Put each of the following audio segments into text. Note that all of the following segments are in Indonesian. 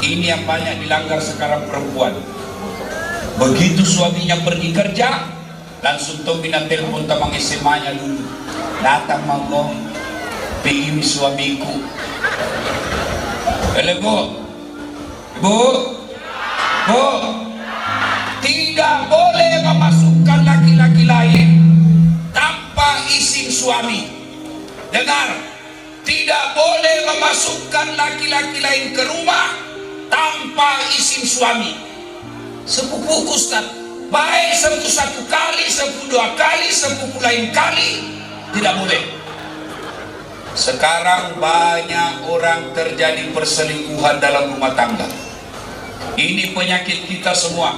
Ini yang banyak dilanggar sekarang perempuan. Begitu suaminya pergi kerja, langsung Tomina telepon tamang SMA-nya dulu. Datang manggo, ini suamiku. Bu, tidak boleh memasukkan laki-laki lain tanpa izin suami. Dengar, tidak boleh memasukkan laki-laki lain ke rumah tanpa izin suami. Sepupu Ustaz, baik sepupu satu kali, sepupu dua kali, sepupu lain kali, tidak boleh. Sekarang banyak orang terjadi perselingkuhan dalam rumah tangga. Ini penyakit kita semua.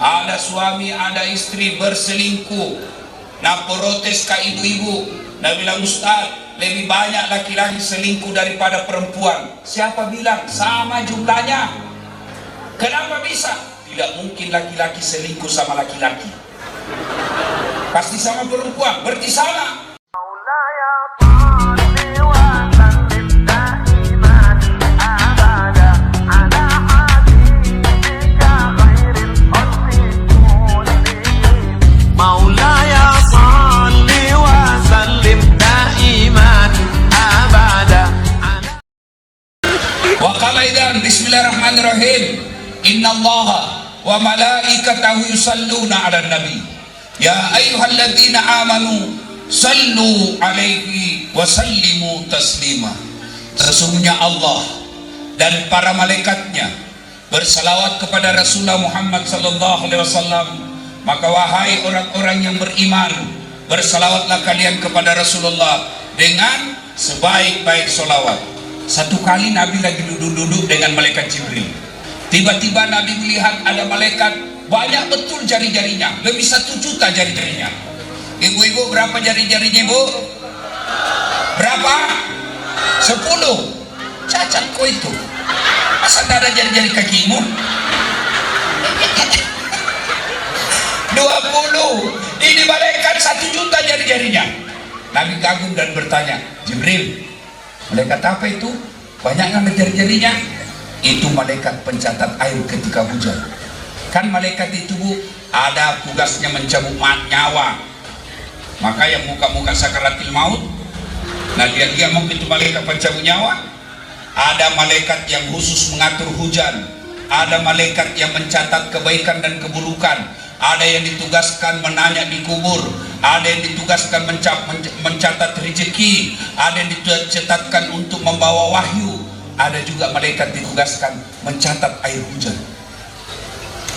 Ada suami, ada istri berselingkuh. Nah protes ke ibu-ibu. Nah bilang, Ustaz, lebih banyak laki-laki selingkuh daripada perempuan. Siapa bilang? Sama jumlahnya. Kenapa bisa? Tidak mungkin laki-laki selingkuh sama laki-laki. Pasti sama perempuan, berarti sama. Bismillahirrahmanirrahim. Innallaha wa malaikatahu yusalluna 'alan nabi. Ya ayyuhalladzina amanu sallu 'alaihi wa sallimu taslima. Sesungguhnya Allah dan para malaikatnya bersalawat kepada Rasulullah Muhammad sallallahu alaihi wasallam. Maka wahai orang-orang yang beriman, bersalawatlah kalian kepada Rasulullah dengan sebaik-baik salawat. Satu kali Nabi lagi duduk-duduk dengan malaikat Jibril. Tiba-tiba Nabi melihat ada malaikat, banyak betul jari-jarinya, lebih 1 juta jari-jarinya. Ibu-ibu, berapa jari-jarinya, ibu? Berapa? 10. Cacat kau itu. Masa tidak ada jari-jari kakimu? 20. Ini malaikat 1 juta jari-jarinya. Nabi kagum dan bertanya, Jibril, malaikat apa itu? Banyak nggak jari-jarinya? Itu malaikat pencatat air ketika hujan. Kan malaikat itu, Bu, ada tugasnya mencabut nyawa. Maka yang muka-muka sakaratil maut, nah dia mau itu malaikat pencabut nyawa. Ada malaikat yang khusus mengatur hujan. Ada malaikat yang mencatat kebaikan dan keburukan. Ada yang ditugaskan menanya di kubur. Ada yang ditugaskan mencatat rezeki. Ada yang dicatatkan untuk membawa wahyu. Ada juga malaikat ditugaskan mencatat air hujan.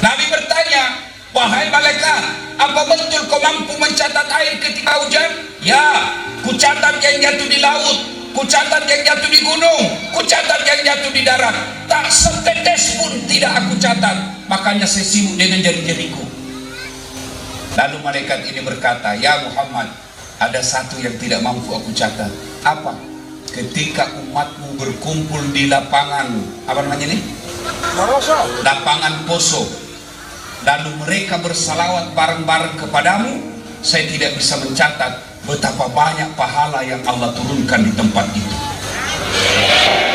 Nabi bertanya, wahai malaikat, apa betul kau mampu mencatat air ketika hujan? Ya, kucatat yang jatuh di laut, kucatat yang jatuh di gunung, kucatat yang jatuh di darat. Tak setetes pun tidak aku catat. Makanya saya sibuk dengan jari-jariku. Lalu malaikat ini berkata, ya Muhammad, ada satu yang tidak mampu aku catat. Apa? Ketika umatmu berkumpul di lapangan, apa namanya ini? Lapangan Poso. Lalu mereka bersalawat bareng-bareng kepadamu, saya tidak bisa mencatat betapa banyak pahala yang Allah turunkan di tempat itu.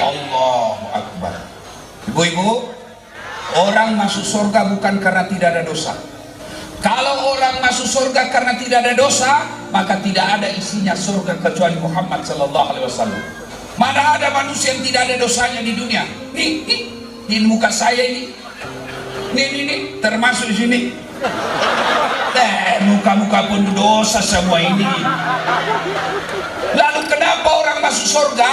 Allahu Akbar. Ibu-ibu, orang masuk surga bukan karena tidak ada dosa. Kalau orang masuk surga karena tidak ada dosa, maka tidak ada isinya surga kecuali Muhammad sallallahu alaihi wasallam. Mana ada manusia yang tidak ada dosanya di dunia? Nih, di muka saya ini. Nih, termasuk di sini. Muka-muka pun dosa semua ini. Lalu kenapa orang masuk surga?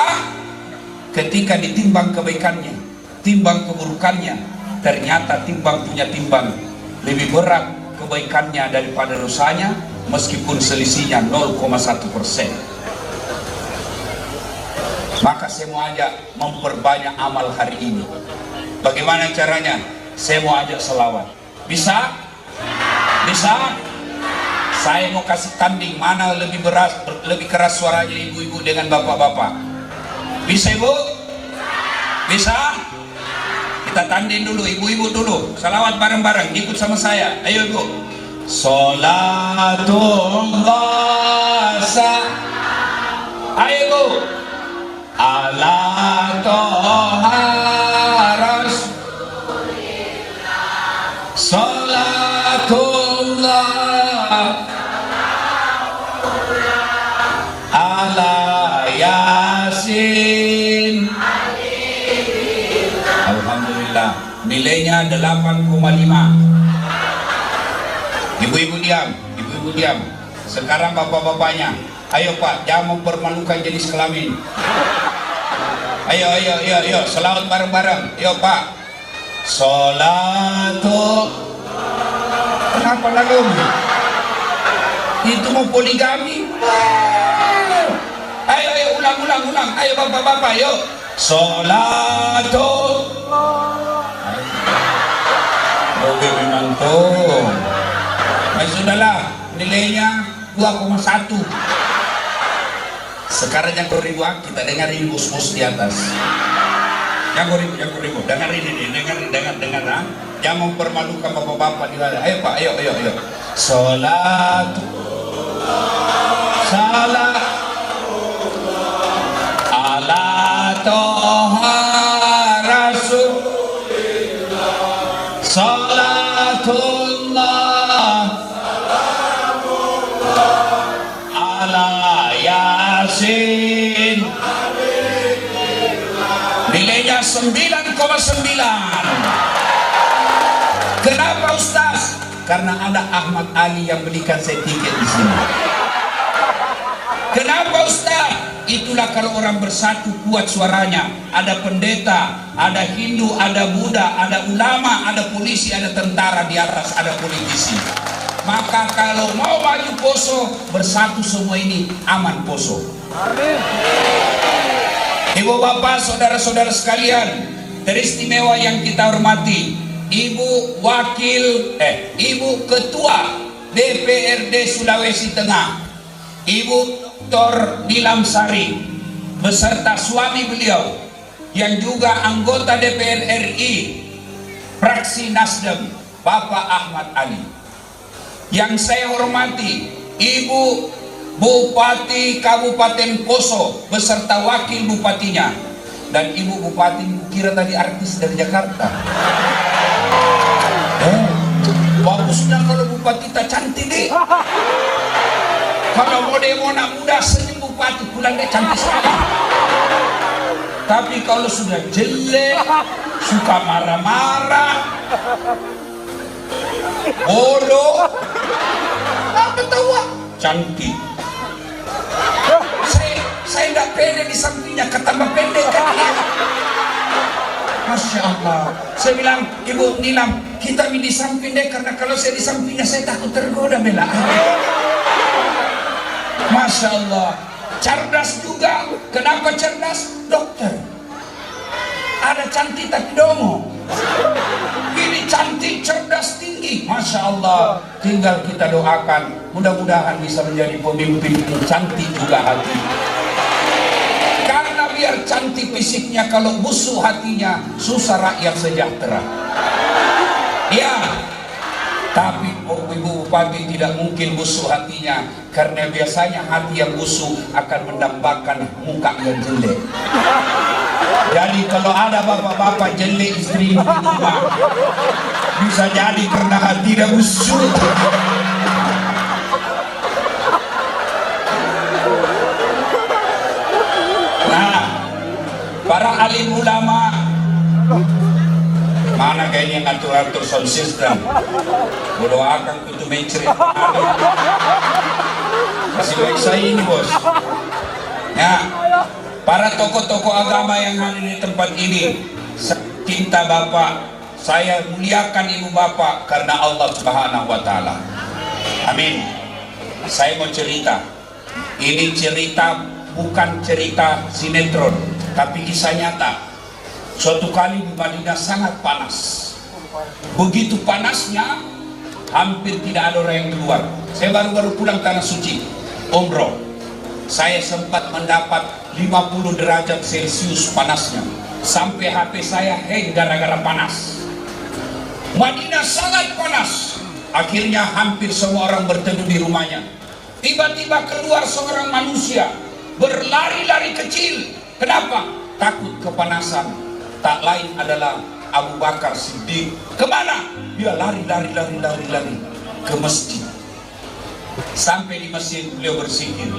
Ketika ditimbang kebaikannya, timbang keburukannya, ternyata timbang punya timbang lebih berat kebaikannya daripada dosanya, meskipun selisihnya 0,1%. Maka saya mau ajak memperbanyak amal hari ini. Bagaimana caranya? Saya mau ajak selawat. Bisa? Bisa? Saya mau kasih tanding mana lebih keras suaranya ibu-ibu dengan bapak-bapak. Bisa, ibu? Bisa? Kita tanding dulu, ibu-ibu dulu. Salawat bareng-bareng, ikut sama saya. Ayo ibu. Salatullah ayo ibu. Ala toha Alhamdulillah. Nilainya 8,5. Ibu-ibu diam, ibu-ibu diam. Sekarang bapak-bapaknya, ayo Pak, jangan mempermalukan jenis kelamin. Ayo, selawat bareng-bareng. Ayo Pak. Sholatu. Kenapa lagu? Itu mau poligami. Ayo, ulang. Ayo bapak-bapak, yuk. Sholatu. Oke, memang tuh. Sudahlah, nilainya 2,1. Sekarang yang ribuan kita dengarin bos-bos di atas. Yang ribu, dengarin ini, dengar, ha? Jangan mempermalukan bapak-bapak di mana. Ayo Pak, ayo. Salatu, salat, ala toha rasulillah, salatullah, ala yasin. Nilainya 9,9. Kenapa Ustaz? Karena ada Ahmad Ali yang belikan saya tiket di sini. Kenapa Ustaz? Itulah kalau orang bersatu kuat suaranya. Ada pendeta, ada Hindu, ada Buddha, ada ulama, ada polisi, ada tentara di atas, ada politisi. Maka kalau mau maju poso, bersatu semua ini, aman poso. Amin. Ibu bapak, saudara-saudara sekalian, teristimewa yang kita hormati, Ibu Ketua DPRD Sulawesi Tengah, Ibu Dr. Nilam Sari, beserta suami beliau yang juga anggota DPR RI, fraksi Nasdem, Bapak Ahmad Ali. Yang saya hormati, Ibu Bupati Kabupaten Poso beserta wakil bupatinya, dan Ibu Bupati kira tadi artis dari Jakarta. Bagusnya kalau Bupati tak cantik deh. Kalau mau anak muda senyum Bupati pulang deh cantik sekali. Tapi kalau sudah jelek, suka marah-marah, bodoh, apa tahu cantik. Saya tidak pede di sampingnya, ketambah pendek kan dia. Masya Allah. Saya bilang, Ibu Nilam, kita di samping deh, karena kalau saya di sampingnya saya takut tergoda bela. Masya Allah. Cerdas juga. Kenapa cerdas? Dokter. Ada cantik tapi dongo. Ini cantik, cerdas, tinggi. Masya Allah. Tinggal kita doakan, mudah-mudahan bisa menjadi pemimpin yang cantik juga hati. Karena biar cantik fisiknya, kalau busuk hatinya, susah rakyat sejahtera. Ya, tapi Ibu Bupati tidak mungkin busuk hatinya, karena biasanya hati yang busuk akan mendambakan muka yang jelek. Jadi kalau ada bapak-bapak jelek istri di rumah, bisa jadi karena hati dia busuk. Nah, para alim ulama, mana kayaknya ngatur-ngatur sound system, berdoakan untuk mencari masih baik saya ini bos. Ya, para tokoh-tokoh agama yang hadir di tempat ini, cinta Bapak, saya muliakan Ibu Bapak karena Allah Subhanahu wa Ta'ala. Amin. Saya mau cerita. Ini cerita bukan cerita sinetron, tapi kisah nyata. Suatu kali di Madinah sangat panas. Begitu panasnya, hampir tidak ada orang yang keluar. Saya baru-baru pulang tanah suci, umroh. Saya sempat mendapat 50 derajat Celcius panasnya. Sampai HP saya hang gara-gara panas. Madinah sangat panas. Akhirnya hampir semua orang berteduh di rumahnya. Tiba-tiba keluar seorang manusia, berlari-lari kecil. Kenapa? Takut kepanasan. Tak lain adalah Abu Bakar Siddiq. Kemana? Dia lari ke masjid. Sampai di masjid beliau berzikir.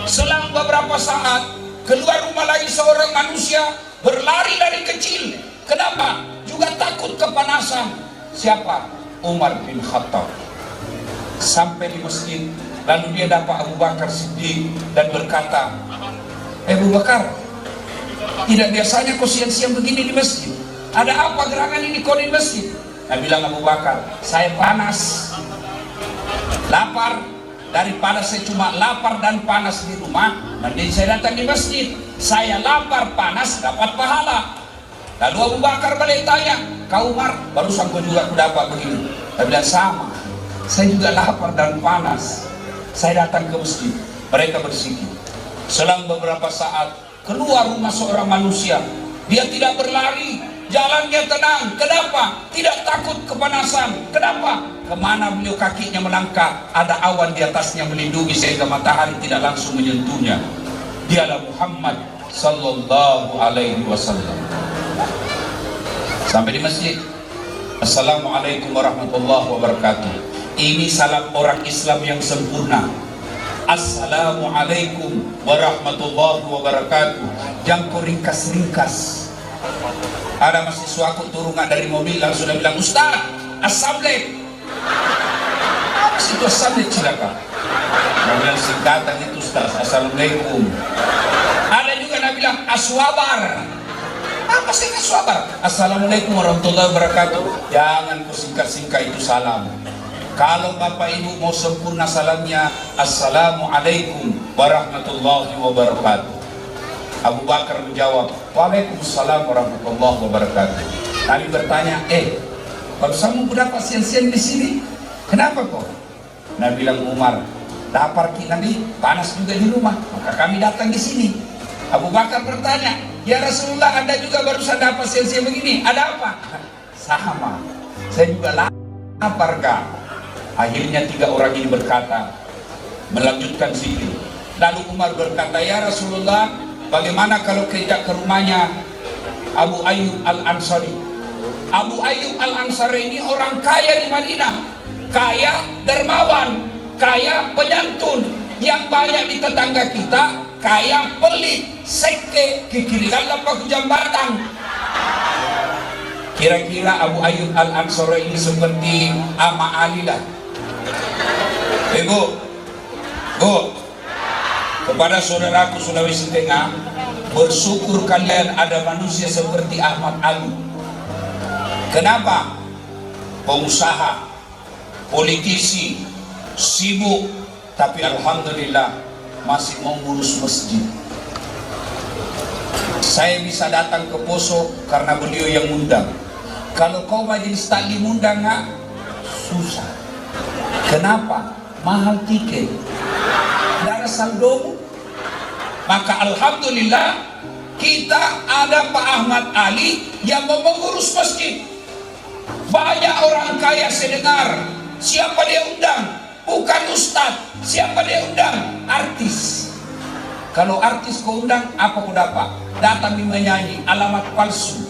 Selang beberapa saat keluar rumah lagi seorang manusia, berlari-lari kecil. Kenapa? Juga takut kepanasan. Siapa? Umar bin Khattab. Sampai di masjid, lalu dia dapat Abu Bakar Siddiq dan berkata, Abu Bakar, tidak biasanya kau siang-siang begini di masjid. Ada apa gerangan ini kau di masjid? Nah, bilang Abu Bakar, saya panas, lapar. Daripada saya cuma lapar dan panas di rumah, mending saya datang di masjid. Saya lapar, panas, dapat pahala. Lalu Abu Bakar balik tanya, kau Umar, barusan kau juga aku dapat begini. Dia bilang sama, saya juga lapar dan panas. Saya datang ke masjid, mereka berzikir. Selang beberapa saat, keluar rumah seorang manusia. Dia tidak berlari, jalannya tenang. Kenapa? Tidak takut kepanasan. Kenapa? Kemana beliau kakinya melangkah, ada awan di atasnya melindungi sehingga matahari tidak langsung menyentuhnya. Dialah Muhammad sallallahu alaihi wasallam. Sampai di masjid, Assalamualaikum warahmatullahi wabarakatuh. Ini salam orang Islam yang sempurna. Assalamualaikum warahmatullahi wabarakatuh. Jangan kau ringkas-ringkas. Ada mahasiswa aku turun dari mobil langsung bilang, Ustaz, assalamualaikum. Apa sih itu assalamualaikum cilaka? Kemudian singkatan itu Ustaz, assalamualaikum. Ada juga yang bilang aswabar. Apa sih aswabar? Assalamualaikum warahmatullahi wabarakatuh. Jangan kau singkat-singkat itu salam. Kalau Bapak Ibu mau sempurna salamnya, Assalamualaikum warahmatullahi wabarakatuh. Abu Bakar menjawab, Waalaikumsalam warahmatullahi wabarakatuh. Nabi bertanya, kalau kamu dapat siang-siang di sini, kenapa kok? Nabi bilang, Umar, lapar kita Nabi, panas juga di rumah, maka kami datang di sini. Abu Bakar bertanya, ya Rasulullah, Anda juga barusan dapat siang-siang begini, ada apa? Sama, saya juga lapar kak. Akhirnya tiga orang ini berkata, melanjutkan zikir. Lalu Umar berkata, ya Rasulullah, bagaimana kalau kita ke rumahnya Abu Ayyub Al-Ansari? Abu Ayyub Al-Ansari ini orang kaya di Madinah, kaya dermawan, kaya penyantun. Yang banyak di tetangga kita kaya pelit, seke, kikirikan lapak jambatan. Kira-kira Abu Ayyub Al-Ansari ini seperti Ama Ali lah. Bu, kepada saudaraku Sulawesi Tengah, bersyukur kalian ada manusia seperti Ahmad Ali. Kenapa? Pengusaha, politisi, sibuk, tapi alhamdulillah masih mengurus masjid. Saya bisa datang ke Poso karena beliau yang undang. Kalau kau majelis taklim undang nggak? Susah. Kenapa? Mahal tiket. Tidak ada saldo. Maka alhamdulillah kita ada Pak Ahmad Ali yang mau mengurus masjid. Banyak orang kaya saya dengar. Siapa dia undang? Bukan ustadz. Siapa dia undang? Artis. Kalau artis kau undang, apa kau dapat? Datang di menyanyi, alamat palsu.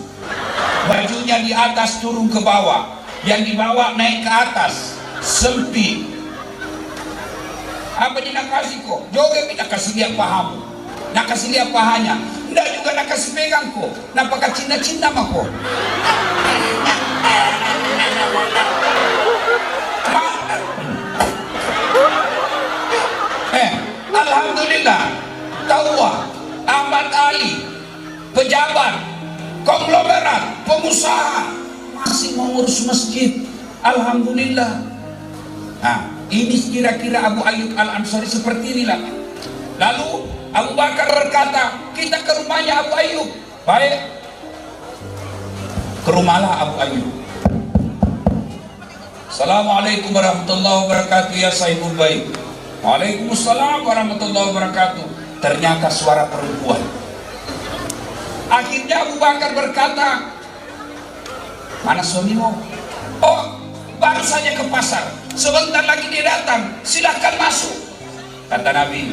Bajunya di atas turun ke bawah, yang di bawah naik ke atas, sempit. Apa dia nak kasih kau? Joget kita kasih dia pahamu, nak kasih dia pahanya. Tidak juga nak kasih pegang kau, nak pakai cinta-cinta mah kau. Alhamdulillah, tawa Ahmad Ali, pejabat, konglomerat, pengusaha masih mengurus masjid. Alhamdulillah. Nah, ini kira-kira Abu Ayyub Al-Ansari seperti inilah. Lalu Abu Bakar berkata, kita ke rumahnya Abu Ayyub. Baik, ke rumahlah Abu Ayyub. Assalamualaikum warahmatullahi wabarakatuh ya sahibul bait. Waalaikumsalam warahmatullahi wabarakatuh. Ternyata suara perempuan. Akhirnya Abu Bakar berkata, mana suamimu? Oh, baru saja ke pasar, sebentar lagi dia datang, silahkan masuk. Kata Nabi,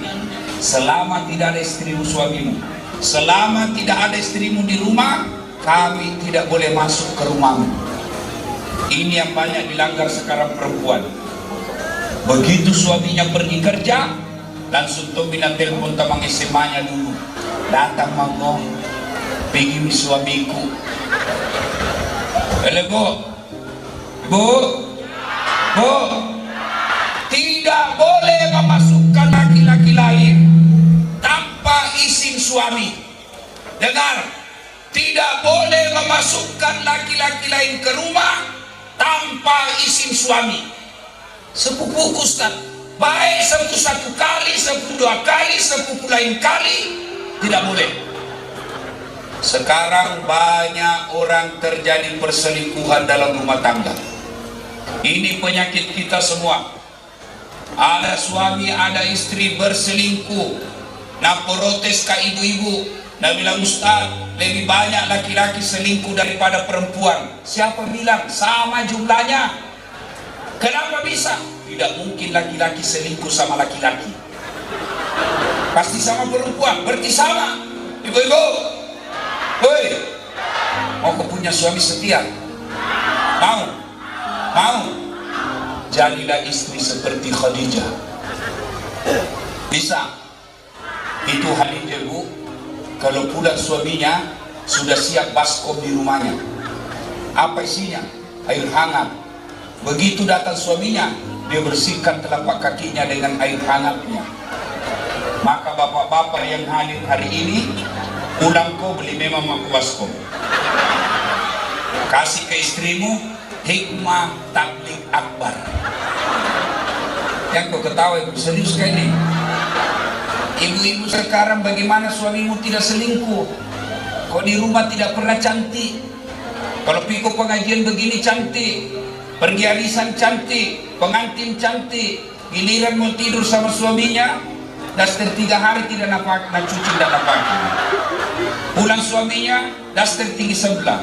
selama tidak ada istrimu suamimu, selama tidak ada istrimu di rumah, kami tidak boleh masuk ke rumahmu. Ini yang banyak dilanggar sekarang perempuan. Begitu suaminya pergi kerja, langsung tuh minat telepon tamang SMA-nya dulu. Datang mangko, Begini suamiku. Halo Bu, Bu, Bu, tidak boleh memasukkan laki-laki lain tanpa izin suami. Dengar, tidak boleh memasukkan laki-laki lain ke rumah tanpa izin suami. Sepupuku Ustaz, baik sepupu satu kali, sepupu dua kali, sepupu lain kali, tidak boleh. Sekarang banyak orang terjadi perselingkuhan dalam rumah tangga. Ini penyakit kita semua. Ada suami, ada istri berselingkuh. Nah protes ke ibu-ibu, nah bilang Ustaz, lebih banyak laki-laki selingkuh daripada perempuan. Siapa bilang? Sama jumlahnya. Kenapa bisa? Tidak mungkin laki-laki selingkuh sama laki-laki. Pasti sama perempuan, berarti sama. Ibu-ibu, hoi, mau kau punya suami setia? Mau? Mau? Jadilah istri seperti Khadijah. Bisa? Itu Khadijah Bu, kalau pulang suaminya sudah siap baskom di rumahnya. Apa isinya? Air hangat. Begitu datang suaminya, dia bersihkan telapak kakinya dengan air hangatnya. Maka bapak-bapak yang hadir hari ini, pulang kau beli memang aku baskom. Kasih ke istrimu hikmah tabligh akbar. Yang kau ketawa itu serius sekali. Ibu-ibu sekarang bagaimana suamimu tidak selingkuh? Kau di rumah tidak pernah cantik. Kalau pikir pengajian begini cantik, pergi arisan cantik, pengantin cantik, giliran mau tidur sama suaminya, daster 3 hari tidak nampak, cuci tidak nampak. Pulang suaminya, daster tinggi sebelah,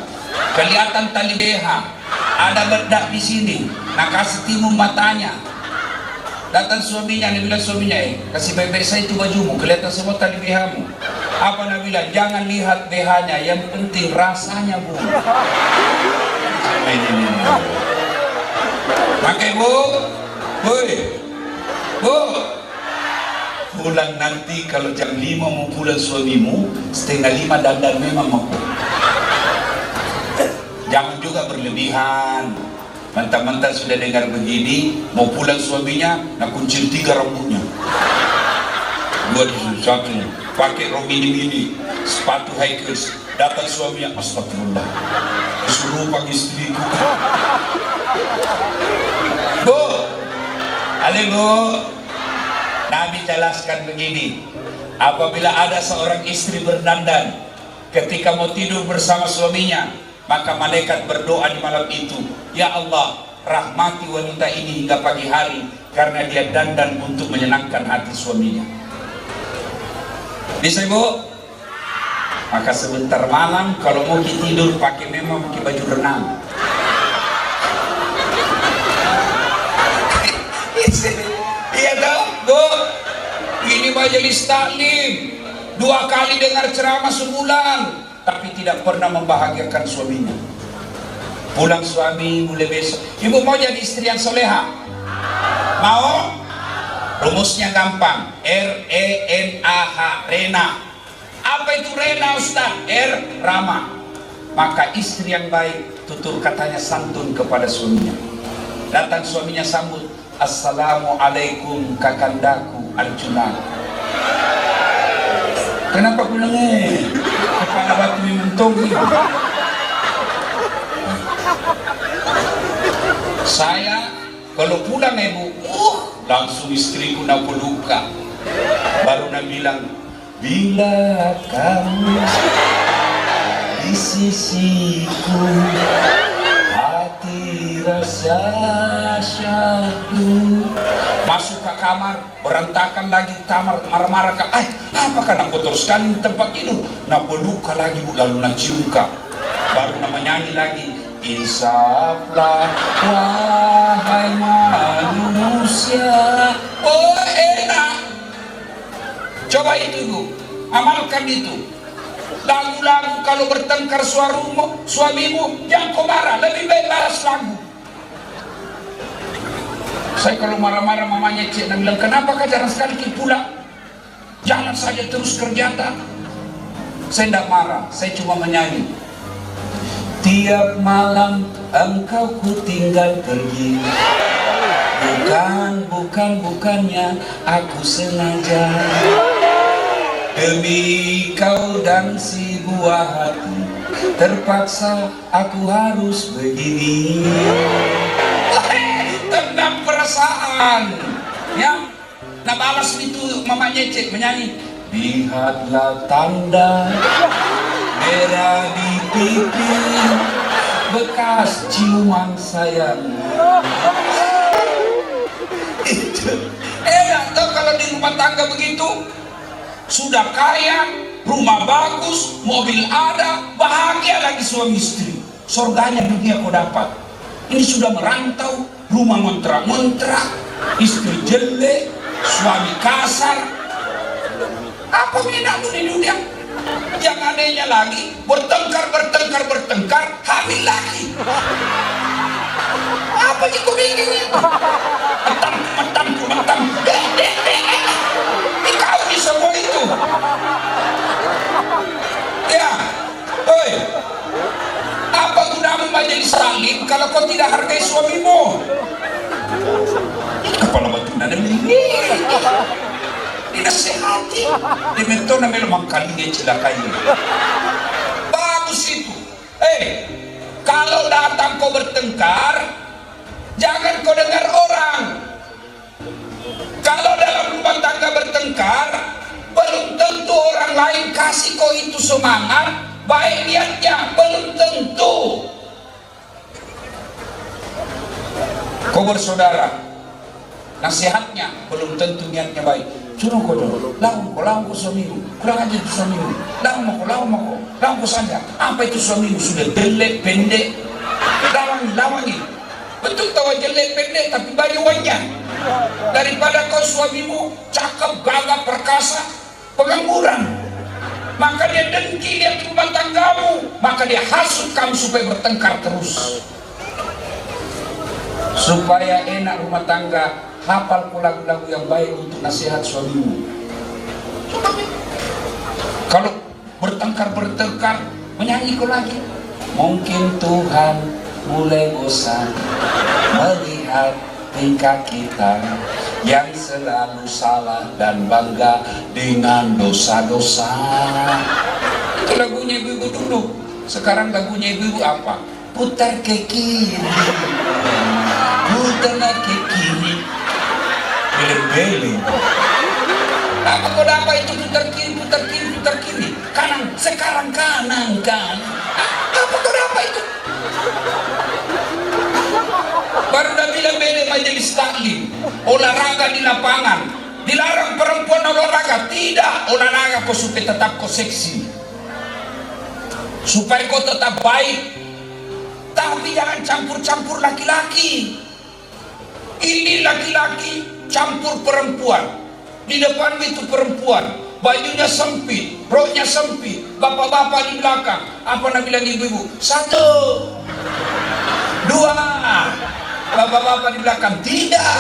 kelihatan tali BH, ada bedak di sini, nak kasih timun matanya. Datang suaminya, dia bilang suaminya, kasih baik-baik saya itu bajumu, kelihatan semua tali BH-mu. Apa dia bilang? Jangan lihat BH-nya, yang penting rasanya Bu. Pakai Bu, woi, Bu. Pulang nanti kalau jam 5 mau pulang suamimu, setengah 5 dandan memang mau. Jangan juga berlebihan. Mentang-mentang sudah dengar begini, mau pulang suaminya, nak kuncir 3 rambutnya. 2 satu, pakai rompi mini, sepatu hikers. Datang suaminya, astagfirullah, suruh panggil istriku. Bu, ale Bu, Nabi jelaskan begini, apabila ada seorang istri berdandan ketika mau tidur bersama suaminya, maka malaikat berdoa di malam itu, ya Allah, rahmati wanita ini hingga pagi hari karena dia dandan untuk menyenangkan hati suaminya. Bisa Bu? Maka sebentar malam kalau mau tidur pakai memang pakai baju renang. Iya dong Bu, ini majelis taklim 2 kali dengar ceramah sebulan, tapi tidak pernah membahagiakan suaminya. Pulang suami mulai besok, ibu mau jadi istri yang soleha? Mau? Rumusnya gampang, R-E-N-A-H, Rena. Apa itu Rena Ustaz? R, Rama. Maka istri yang baik, tutur katanya santun kepada suaminya. Datang suaminya sambut, Assalamualaikum kakandaku Arjuna. Kenapa aku nangis? Kepala batu mentung. Saya kalau pulang ibu, langsung istriku nak peluka. Baru nak bilang, bila kamu di sisiku, hati rasa syahdu. Masuk ke kamar, berantakan lagi kamar, marah-marah ke, apakah nak kotor sekali tempat tidur? Nak peluka lagi, lalu nak cium kak. Baru nak menyanyi lagi, insaflah wahai manusia. Oh enak. Coba itu Bu, amalkan itu. Lagu-lagu kalau bertengkar suamimu, jangan kau marah, lebih baik balas lagu. Saya kalau marah-marah mamanya cik dan bilang, kenapa kau jarang sekali pulang? Jangan saja terus kerja tak. Saya tidak marah, saya cuma menyanyi. Tiap malam engkau ku tinggal pergi. Bukannya aku sengaja. Demi kau dan si buah hati, terpaksa aku harus begini. Tentang perasaan. Ya, nah balas itu Mama Nyecek menyanyi. Lihatlah tanda merah di pipi, bekas ciuman sayang. Atau kalau di rumah tangga begitu, sudah kaya, rumah bagus, mobil ada, bahagia lagi suami istri. Surganya dunia kau dapat. Ini sudah merantau, rumah montrak-montrak, istri jelek, suami kasar. Apa minatmu di dunia? Yang anehnya lagi, bertengkar, hamil lagi. Apa sih kau bikin itu? Mentang. Kau di semua itu. Ya, oi. Apa gunamu majelis taklim kalau kau tidak hargai suamimu? Kepala batu nada ini. Dinasehati. Dimenton na memang kalinya cilakai. Bagus itu. Kalau datang kau bertengkar, jangan kau dengar orang. Kalau dalam rumah tangga bertengkar, belum tentu orang lain kasih kau itu semangat, baik niatnya, belum tentu. Kau bersaudara, nasihatnya belum tentu niatnya baik. Curang kau dong, lawan kau suamimu, kurang aja itu suamimu, lawan kau saja. Apa itu suamimu sudah jelek, pendek, lawangi. Betul tahu jelek, pendek, tapi baju wajah. Daripada kau suamimu cakep, gagah, perkasa, pengangguran, maka dia dengki lihat rumah tanggamu, maka dia hasut kamu supaya bertengkar terus. Supaya enak rumah tangga, hafal lagu-lagu yang baik untuk nasihat suamimu. Kalau bertengkar, menyanyi kau lagi. Mungkin Tuhan mulai bosan melihat tingkah kita yang selalu salah dan bangga dengan dosa-dosa. Itu lagunya ibu-ibu dulu. Sekarang lagunya ibu-ibu apa? Putar ke kiri, putar ke kiri, beli-beli. Apa kau dapat itu putar kiri, kanan, sekarang kanan kan? Apa kau dapat itu? Baru dah bilang beda majelis taklim, olahraga di lapangan, dilarang perempuan olahraga, tidak, olahraga kau supaya tetap kau seksi, supaya kau tetap baik. Tapi jangan campur-campur laki-laki. Ini laki-laki campur perempuan. Di depan itu perempuan, bajunya sempit, roknya sempit, bapak-bapak di belakang. Apa nak bilang ibu-ibu? 1, 2, bapak-bapak di belakang. Tidak.